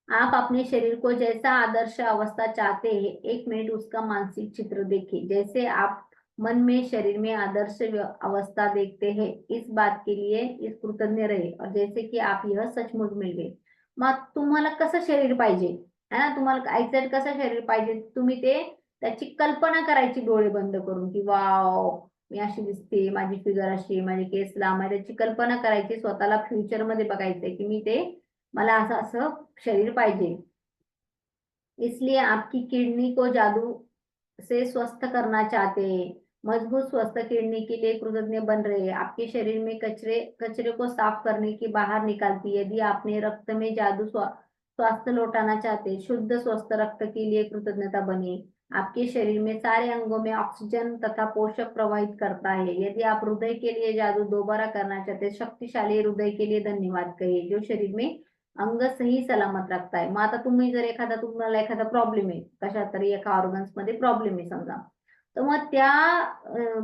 आप अपने शरीर को जैसा आदर्श अवस्था चाहते हैं, 1 मिनट उसका मानसिक चित्र देखिए. जैसे आप मन में शरीर में आदर्श अवस्था देखते हैं, इस बात के लिए इस कृतज्ञ रहे, और जैसे की आप यह सचमुच मिल गए. मग तुम्हाला कसं शरीर पाहिजे है ना, तुम्हाला एक्झॅक्ट कसं शरीर पाहिजे, तुम्ही ते त्याची कल्पना करायची डोळे बंद करून की वाव मी अशी दिसते, माझी फिगर अशी, माझे केस लांब आहे, त्याची कल्पना करायची. स्वतःला फ्युचर मध्ये बघायचंय की मी ते, मला असं असं शरीर पाहिजे. इसलिए आपकी किडनी को जादू से स्वस्थ करना चाहते हैं, मजबूत स्वस्थ किडनी के लिए कृतज्ञ बन रहे हैं. आपके शरीर में कचरे को साफ करने की बाहर निकालती है. यदि आपने रक्त में जादू स्वास्थ्य लौटाना चाहते, शुद्ध स्वस्थ रक्त के लिए कृतज्ञता बने. आपके शरीर में सारे अंगों में ऑक्सीजन तथा पोषक प्रवाहित करता है. यदि आप हृदय के लिए जादू दोबारा करना चाहते, शक्तिशाली हृदय के लिए धन्यवाद कहिए. जो शरीर में अंग सही सलामत रखताय. मग आता तुम्ही जर तुम्हाला एखादा प्रॉब्लेम आहे, कशात तरी एका ऑर्गन्स मध्ये प्रॉब्लेम आहे समजा, तर मग त्या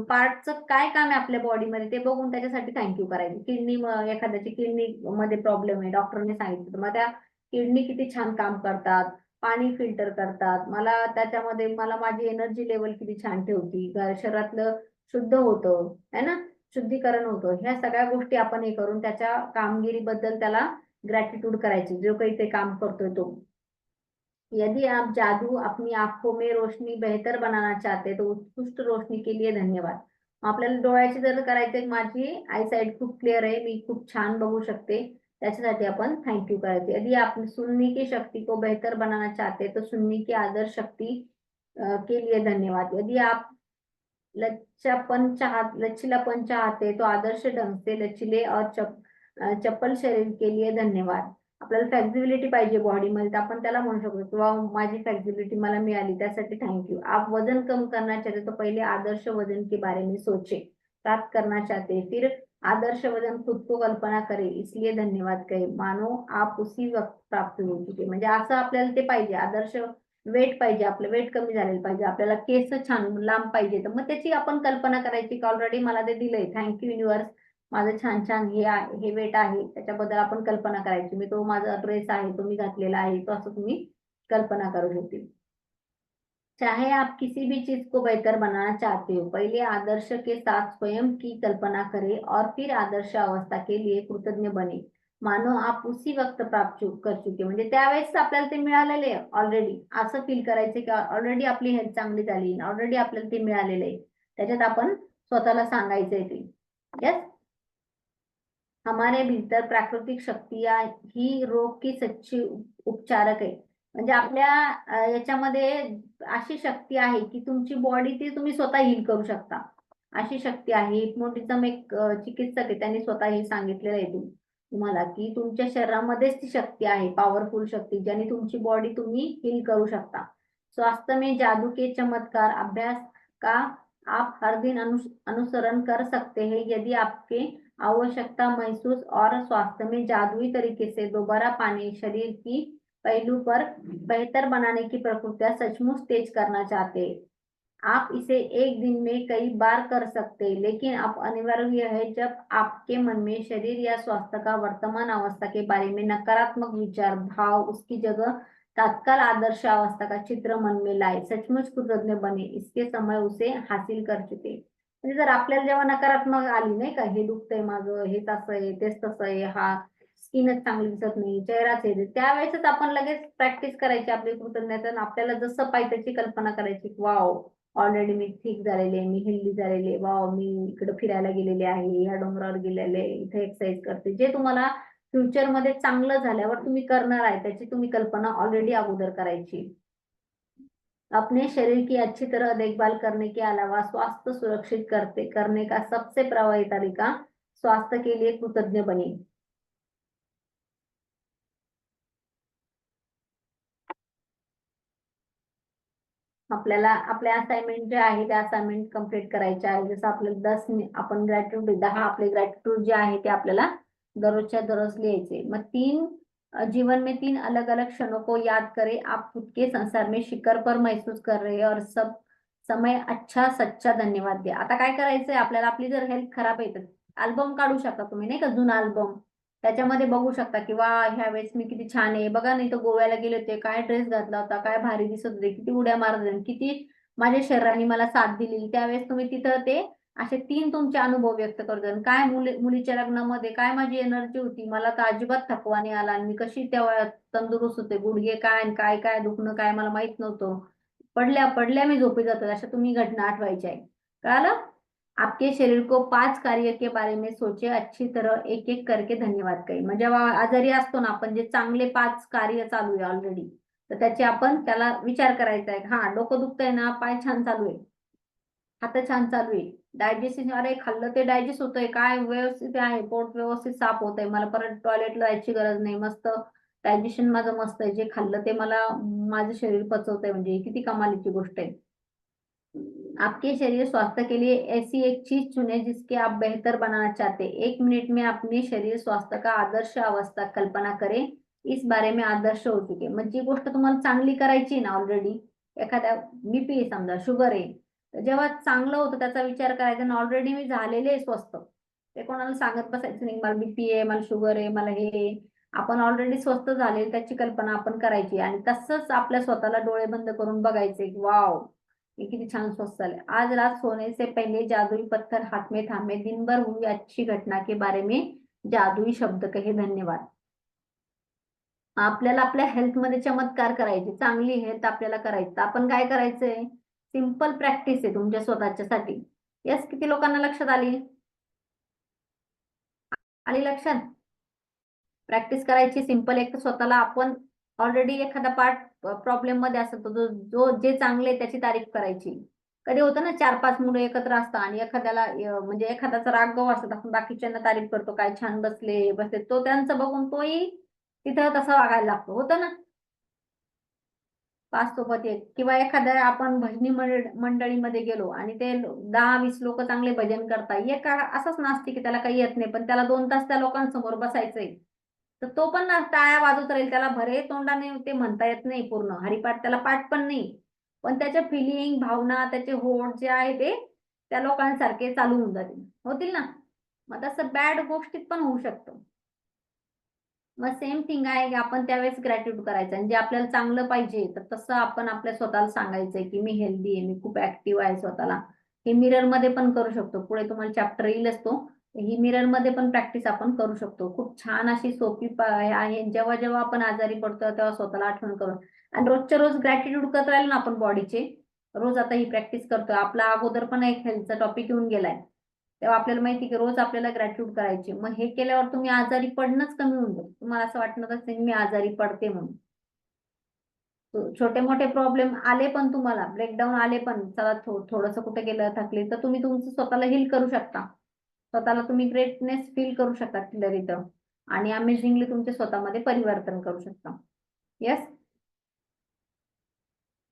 पार्टचं काय काम आहे आपल्या बॉडीमध्ये ते बघून त्याच्यासाठी थँक्यू करायचं. एखाद्याची किडनी मध्ये प्रॉब्लेम आहे, डॉक्टरने सांगितलं, तर मग त्या किडनी किती छान काम करतात, पाणी फिल्टर करतात, मला माझी एनर्जी लेवल किती छान ठेवती, शरीरातलं शुद्ध होतं, है ना, शुद्धीकरण होतं. ह्या सगळ्या गोष्टी आपण हे करून त्याच्या कामगिरीबद्दल त्याला ग्रॅटिट्यूड करायची, जो काही ते काम करतोय तो. यदि आप जादू अपनी आंखों में रोशनी बेहतर बनाना चाहते तो उत्कृष्ट रोशनी के लिए धन्यवाद. आपल्याला डोळ्याची जर करायचे, माझी आईसाइट खूप क्लिअर आहे, मी खूप छान बघू शकते, त्याच्यासाठी आपण थँक्यू करायचे. यदि आप सुनने की शक्ति को बेहतर बनाना चाहते तो सुनने की आदर्श शक्ति के लिए धन्यवाद. यदि आप लचीलापन चाहते तो आदर्श ढंग से लचीले और चप्पल शरीर के लिए धन्यवाद. आपल्याला फ्लेक्झिबिलिटी पाहिजे बॉडीमध्ये, तर आपण त्याला म्हणू शकतो किंवा माझी फ्लेक्झिबिलिटी मला मिळाली त्यासाठी थँक्यू. आप वजन कम करना चाहते तो पहले आदर्श वजन के बारे में सोचे. प्राप्त करना चाहते फिर आदर्श वजन खुद को कल्पना करे इसलिए धन्यवाद कहे. मानो आप उसी वक्त प्राप्त हो चुके. म्हणजे असं आपल्याला ते पाहिजे, आदर्श वेट पाहिजे, आपलं वेट कमी झालेलं पाहिजे, आपल्याला केस छान लांब पाहिजे, तर मग त्याची आपण कल्पना करायची की ऑलरेडी मला ते दिलंय, थँक्यू युनिवर्स, माझं छान छान हे वेट आहे, त्याच्याबद्दल आपण कल्पना करायची. मी तो माझा ड्रेस आहे तो मी घातलेला आहे, तो असं तुम्ही कल्पना करू शकते. चाहे आप किसी भी चीज को बेहतर बनाना चाहते हो, पहले आदर्श के साथ स्वयं की कल्पना करें और फिर आदर्श अवस्था के लिए कृतज्ञ बने. मानो आप उसी वक्त प्राप्त कर चुके. म्हणजे त्यावेळेस आपल्याला ते मिळालेले आहे ऑलरेडी, असं फील करायचं की ऑलरेडी आपली हेल्थ चांगली झाली, ऑलरेडी आपल्याला ते मिळालेलं आहे, त्याच्यात आपण स्वतःला सांगायचंय ते. यस, हमारे भीतर प्राकृतिक शक्तियां ही रोग की सच्ची उपचारक आहे. म्हणजे आपल्या याच्यामध्ये अशी शक्ती आहे की तुमची बॉडी ती तुम्ही स्वतः हील करू शकता, अशी शक्ती आहे. हिप्नोटिझम एक चिकित्सक आहे, त्यांनी स्वतः हे सांगितलेलं आहे तुम्हाला की तुमच्या शरीरामध्येच ती शक्ती आहे, पॉवरफुल शक्ती, ज्याने तुमची बॉडी तुम्ही हील करू शकता. स्वास्थ्य में जादू के चमत्कार अभ्यास का आप हर दिन अनुसरण कर सकते हैं. यदि आपके आवश्यकता महसूस और स्वास्थ्य में जादुई तरीके से दोबारा पाने शरीर की पहलू पर बेहतर बनाने की प्रक्रिया सचमुच तेज करना चाहते हैं, आप इसे एक दिन में कई बार कर सकते हैं. लेकिन अब अनिवार्य है जब आपके मन में शरीर या स्वास्थ्य का वर्तमान अवस्था के बारे में नकारात्मक विचार भाव उसकी जगह तात्काल आदर्श अवस्था का चित्र मन में लाए. सचमुच कृतज्ञ बने, इसके समय उसे हासिल कर चुके. म्हणजे जर आपल्याला जेव्हा नकारात्मक आली नाही का, हे दुखतंय माझं, हे तसं आहे, तेच तसं आहे, हा स्किनच चांगली दिसत नाही, चेहराच आहे, त्यावेळेसच आपण लगेच प्रॅक्टिस करायची आपली कृतज्ञता. आपल्याला जसं पाहिजे त्याची कल्पना करायची, वाव ऑलरेडी मी ठीक झालेले, मी हेल्दी झालेले, वाव मी इकडे फिरायला गेलेले आहे, ह्या डोंगरावर गेलेले, इथे एक्सरसाइज करते. जे तुम्हाला फ्युचर मध्ये चांगलं झाल्यावर तुम्ही करणार आहे त्याची तुम्ही कल्पना ऑलरेडी अगोदर करायची. अपने शरीर की अच्छी तरह देखभाल करने के अलावा स्वास्थ्य सुरक्षित करने का सबसे प्रभावी तरीका स्वास्थ्य के लिए कृतज्ञ बने. आपल्याला आपल्या असाइनमेंट जे आहे त्या असाइनमेंट कम्प्लीट करायच्या आहे. जसं आपल्याला आपण ग्रॅटिट्यूड 10 आपले ग्रॅटिट्यूड जे आहे ते आपल्याला दररोजच्या दररोज लिहायचे. मग जीवन में 3 अलग अलग क्षणों को याद करें. आप खुद के संसार में शिखर पर महसूस कर रहे हैं और सब समय अच्छा सच्चा धन्यवाद द्या. आता काय करायचंय आपल्याला, आपली जर हेल्थ खराब आहे तर अल्बम काढू शकता तुम्ही, नाही का, जुना अल्बम, त्याच्यामध्ये बघू शकता की वा ह्या वेळेस मी किती छान आहे बघा, नाही तर गोव्याला गेले होते, काय ड्रेस घातला होता, काय भारी दिसत होते, किती उड्या मारत होते, किती माझ्या शरीराने मला साथ दिलेली. त्यावेळेस तुम्ही तिथं ते असे 3 तुमचे अनुभव व्यक्त करतो. काय मुलीच्या लग्नामध्ये काय माझी एनर्जी होती, मला तर अजिबात थकवा नाही आला, आणि मी कशी तेव्हा तंदुरुस्त होते, गुडघे काय आणि काय काय दुखणं काय मला माहित नव्हतं, पडल्या पडल्या मी झोपी जातो, अशा तुम्ही घटना आठवायच्या आहे. कळालं. आपके शरीर को 5 कार्य के बारे में सोचे, अच्छी तरह एक एक करके धन्यवाद कहे. म्हणजे आजारी असतो ना आपण, जे चांगले 5 कार्य चालू आहे ऑलरेडी, तर त्याचे आपण त्याला विचार करायचा आहे. हा, डोकं दुखतंय ना, पाय छान चालू आहे, हात छान चालू आहे, डायजेशन, अरे खाल्लं ते डायजेस्ट होतंय, काय व्यवस्थित आहे, पोट व्यवस्थित साफ होत आहे, मला परत टॉयलेटला जायची गरज नाही, मस्त डायजेशन माझं मस्त आहे, जे खाल्लं ते मला माझं शरीर पचवतंय, म्हणजे किती कमालीची गोष्ट आहे. आपके शरीर स्वास्थ्य के लिए ऐसी एक चीज चुने जिसके आप बेहतर बनाना चाहते हैं. 1 मिनट में अपने शरीर स्वास्थ्य का आदर्श अवस्था कल्पना करें. इस बारे में आदर्श हो चुके. मग जी गोष्ट तुम्हाला चांगली करायची ना ऑलरेडी, एखाद्या बीपी आहे समजा, शुगर आहे, तर जेव्हा चांगलं होतं त्याचा विचार करायचा ना, ऑलरेडी मी झालेले आहे स्वस्त. ते कोणाला सांगत बसायचं नाही, मला बीपी आहे, मला शुगर आहे, मला हे आहे. आपण ऑलरेडी स्वस्त झाले त्याची कल्पना आपण करायची आणि तसंच आपल्या स्वतःला डोळे बंद करून बघायचे की वाव, ये किती छान स्वस्त झाले. आज रात सोने से पहले जादुई पत्थर हाथ में थामे, दिन भर हुई अच्छी घटना के बारे में जादुई शब्द कहे, धन्यवाद. आपल्याला आपल्या हेल्थ मध्ये चमत्कार करायचे, चांगली हेल्थ आपल्याला करायची. तर आपण काय करायचंय, सिंपल प्रॅक्टिस आहे तुमच्या स्वतःच्यासाठी. यस, किती लोकांना लक्षात आली लक्षात? प्रॅक्टिस करायची सिंपल. एक तर स्वतःला आपण ऑलरेडी एखादा पार्ट प्रॉब्लेम मध्ये असेल तर जो जे चांगले आहे त्याची तारीफ करायची. कधी होतं ना 4-5 मुलं एकत्र असतात आणि एखाद्याला म्हणजे एखाद्याचा राग असतात, आपण बाकीच्यांना तारीफ करतो, काय छान बसले बसले, तो त्यांचं बघून तोही तिथं तसं वागायला लागतो. होतं ना 5 सोबत एक. किंवा एखाद्या आपण भजनी मंडळीमध्ये गेलो आणि ते 10-20 लोक चांगले भजन करतात, एक असंच नास्तिक की त्याला काही येत नाही, पण त्याला 2 तास त्या लोकांसमोर बसायचंय, तर तो पण ना टाळ्या वाजवत राहील. त्याला भरे तोंडाने ते म्हणता येत नाही पूर्ण हरिपाठ, त्याला पाठ पण नाही, पण त्याच्या फिलिंग, भावना, त्याचे होठ जे आहे ते त्या लोकांसारखे चालू होऊन जातील, होतील ना. मग तसं बॅड गोष्टीत पण होऊ शकतं. मग सेम थिंग आहे की आपण त्यावेळेस ग्रॅटिट्यूड करायचं आणि जे आपल्याला चांगलं पाहिजे तर तसं आपण आपल्या स्वतःला सांगायचंय की मी हेल्दी आहे, मी खूप ऍक्टिव्ह आहे स्वतःला. हे मिरर मध्ये पण करू शकतो. पुढे तुम्हाला चॅप्टर येईलच तो. ही मिरर मध्ये पण प्रॅक्टिस आपण करू शकतो. खूप छान अशी सोपी आहे. जेव्हा जेव्हा आपण आजारी पडतो तेव्हा स्वतःला आठवण करून आणि रोजच्या रोज ग्रॅटिट्यूड करत राहील ना आपण बॉडीचे, रोज आता ही प्रॅक्टिस करतोय. आपला अगोदर पण एक हेल्थचा टॉपिक येऊन गेलाय, तेव्हा आपल्याला माहिती की रोज आपल्याला ग्रॅटिट्यूड करायची. मग हे केल्यावर तुम्ही आजारी पडणंच कमी होऊन जाईल. तुम्हाला असं वाटणारच नाही मी आजारी पडते म्हणून. छोटे मोठे प्रॉब्लेम आले पण तुम्हाला, ब्रेकडाऊन आले पण, चला थोडंसं कुठे गेलं, थकले, तर तुम्ही तुमचं स्वतःला हील करू शकता. स्वतःला तुम्ही ग्रेटनेस फील करू शकता क्लिअर इथं आणि अमेझिंगली तुमच्या स्वतःमध्ये परिवर्तन करू शकता. येस.